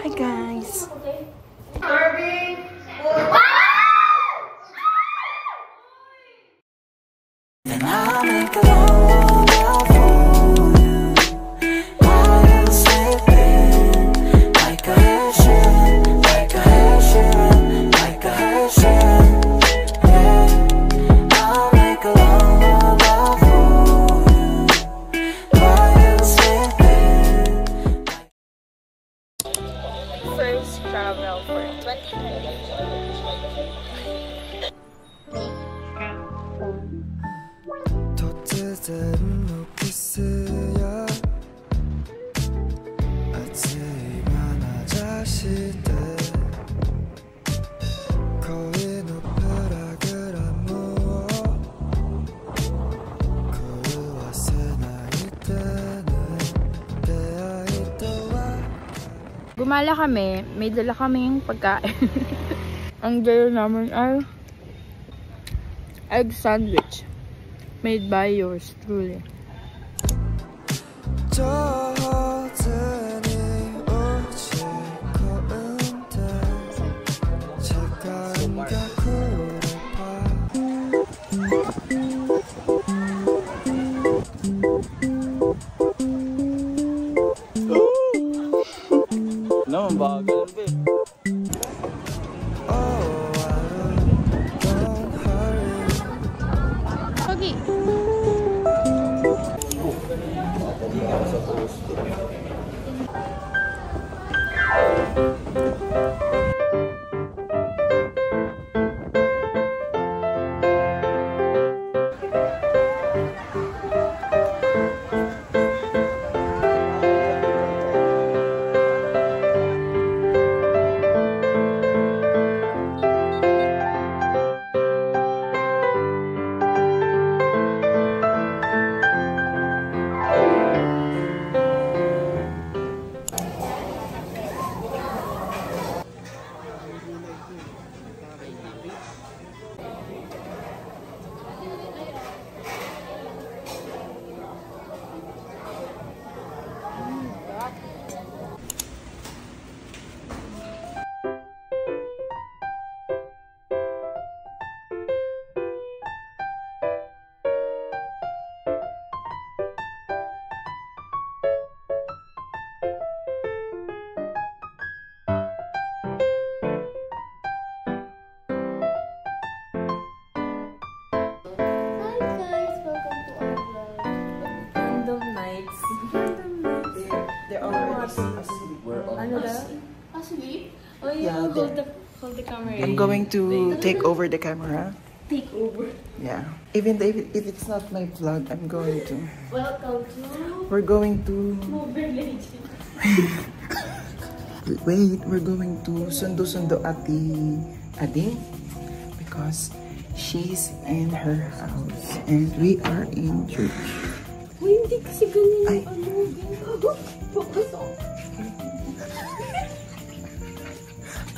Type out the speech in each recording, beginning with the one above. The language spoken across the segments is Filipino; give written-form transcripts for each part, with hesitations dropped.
Hi guys! Then I'll make a long love for you. I'll slip in like a Hessian, like a Hessian, like a Hessian. Yeah, I'll make a long love for you. I'll slip in. First travel for 2020. Gumala kami, may dala kaming pagkain. Ang dala namin ay egg sandwich made by yours truly. No, bagal ba eh. Pogi. Oh yeah, hold the camera. I'm going to take over the camera. Take over. Yeah. Even if it's not my vlog, I'm going to. Welcome to We're going to. Mobile Legends. Wait, we're going to sundo Ati Ading because she's in her house and we are in church. Uy, hindi kasi ganyan Ay. Focus on.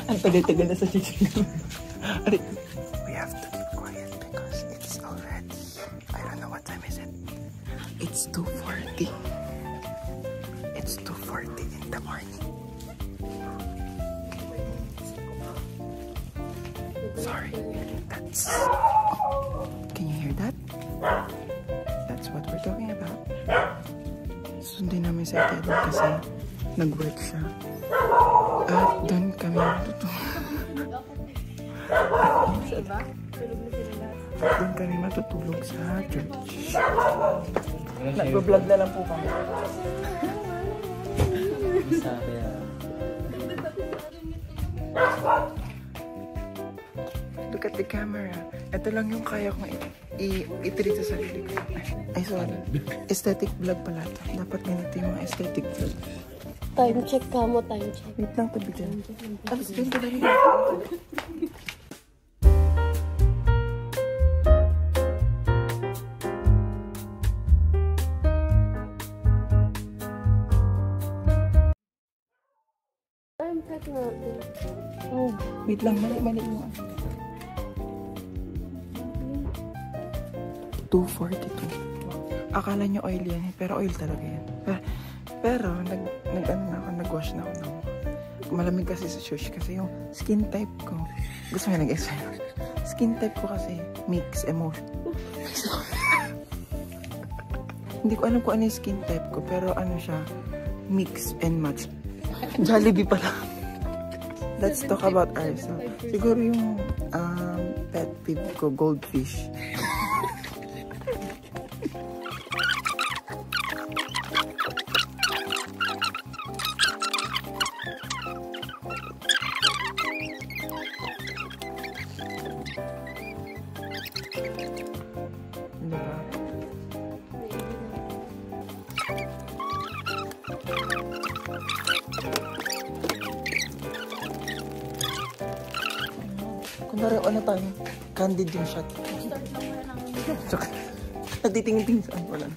Ang tagal-tagal na sa church. We have to keep quiet because it's already, I don't know what time is it. It's 2:40. It's 2:40 in the morning. Sorry, that's... Can you hear that? That's what we're talking about. Sundin namin sa Ate Ading kasi nag-work siya. At doon kami matutulog. Doon kami matutulog sa church. Nag-vlog na lang po kami. Look at the camera. Ito lang yung kaya kong i-treat sa sarili ko. Ay, sorry. Aesthetic vlog pala ito. Dapat ganito yung mga aesthetic vlog. Time check ka mo, time check. Wait lang, tabi dyan. Tapos dyan ka lang. Time check natin. Oh. Wait lang, mali mo. 2:42. Akala nyo oil yan, pero oil talaga yan. Pero nag-wash na ako ng malamig kasi sa shush kasi yung skin type ko. Gusto mo nag-explain? Skin type ko kasi mix emotion. Hindi ko alam kung ano yung skin type ko, pero ano siya, mix and match. Jollibee pala. Let's talk about ourselves. Siguro yung pet peeve ko, goldfish. Diba? Kunwari, ano tayo? Candid yung shot. Start lang muna ng... Nagtitingin-tingin saan wala.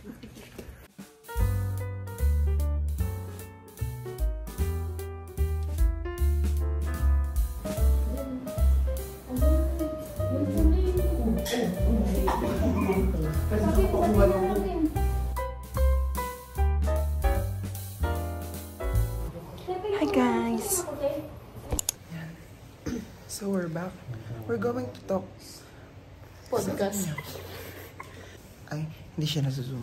Hi guys! Yan. So we're back. We're going to talk Podcast. Ay, hindi siya nasa-zoom.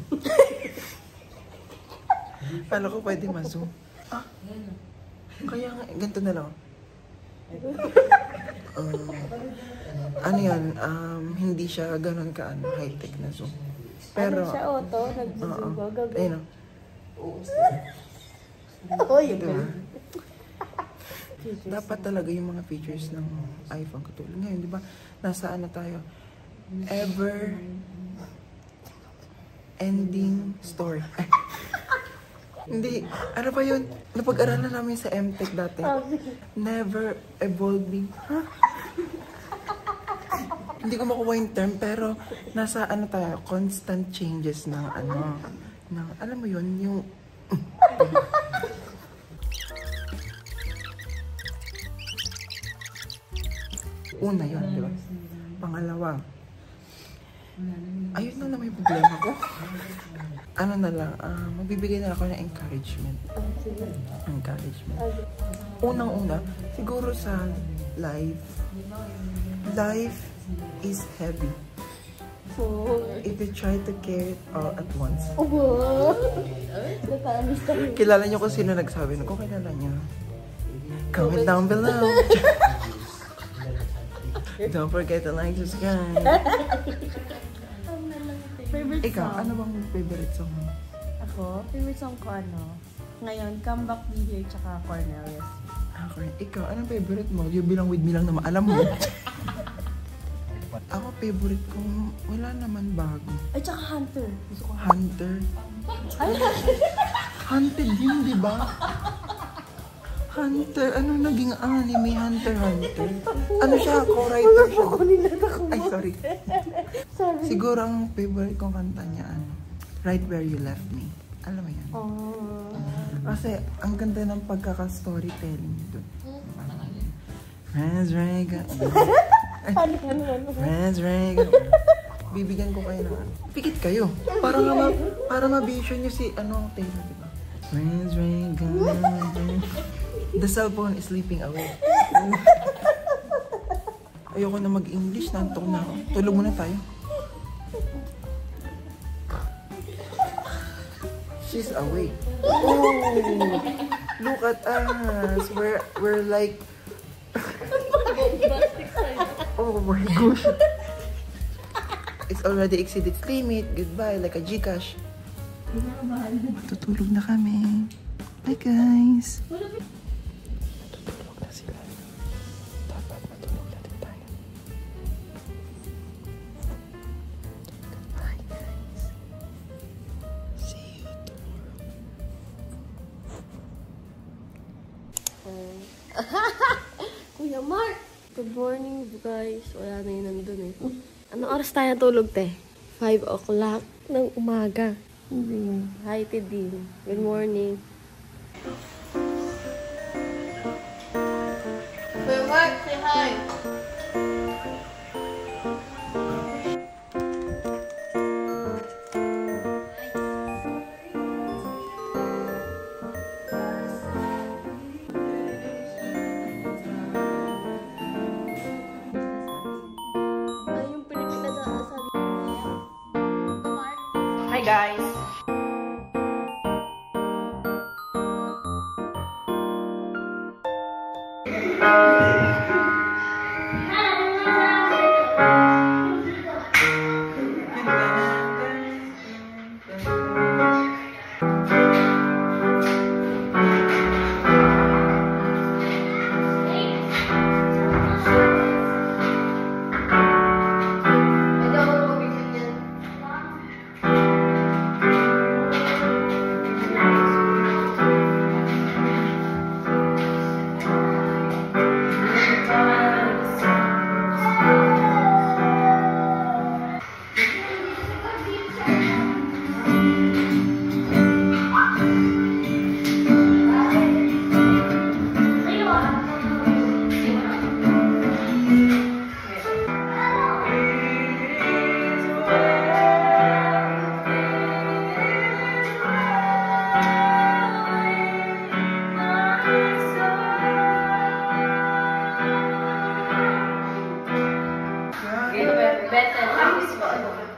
Kala ko pwede ma-zoom. Ah, kaya nga, ganito na lang. Ano yan, hindi siya ganun ka high-tech na zoom. Pero, Siya auto, nag-zoom ko. ayun o. Oy, Diba? Dapat talaga yung mga features ng iPhone katulad ngayon, di ba? Nasa ano tayo? Ever ending story. Hindi. Ano pa yun? Napag-aralan namin sa MTech dati. Never evolving. Huh? Hindi ko makuha yung term, pero nasa ano tayo, constant changes ng ano, ng, alam mo yun, yung... Una yun, di ba? Pangalawa, ayun lang naman yung problema ko. Ano na lang, magbibigay na ako ng encouragement. Encouragement. Unang-una, siguro sa life is heavy. If you try to carry it all at once. Kilala niyo kung sino nagsabi na, kung kilala niyo. Comment down below. Don't forget to like, subscribe. Favorite Ikaw, song? ano bang favorite song mo? Ako, favorite song ko ngayon, Come Back Be Here, tsaka Cornelius. Okay. Ikaw, anong favorite mo? Yung bilang with me lang naman, alam mo. Ako, favorite ko, wala naman bago. Ay, tsaka Hunter. Gusto ko Hunter. Hunted yun, di ba? Hunter, ano naging anime? Hunter. Ano siya? Co-writer siya. Ay, sorry. Siguro ang favorite kong kanta niya, Right Where You Left Me. Alam mo yan? Kasi ang ganda ng pagkaka-storytelling niya dun. Friends, Reagan. Friends, Reagan. Bibigyan ko kayo ng pikit kayo. Para ma-vision nyo si, Taylor, diba? Friends, Reagan. The cell phone is sleeping away. Ayoko na mag-English. Nantok na ako. Tulog muna tayo. She's awake. Oh, look at us. We're like... Oh my gosh. It's already exceeded its limit. Goodbye. Like a Gcash. Tutulog na kami. Bye guys. Tutulog na sila. Dapat matulog na din tayo. Goodbye guys. See you tomorrow. Kuya Mark! Good morning, guys. Wala na yun nandun eh. Anong oras tayo natulog, te? 5 o'clock ng umaga. Hi, Tidin. Good morning. Kuya Mark, say hi!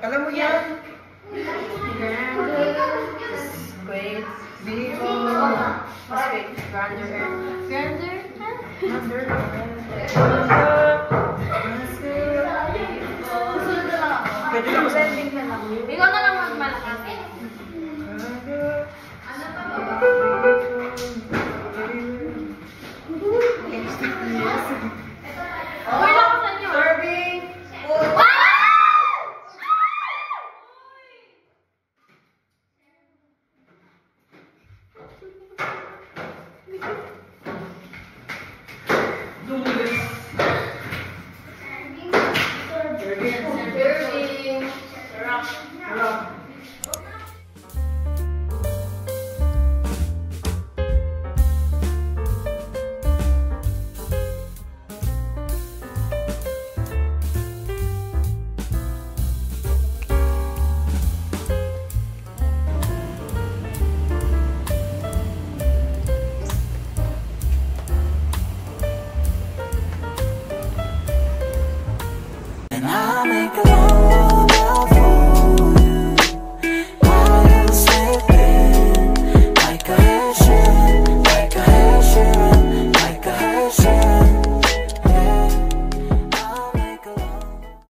Alam mo yan? Great. Biko. Mas wait. Grander. Pwede lang. Ikaw na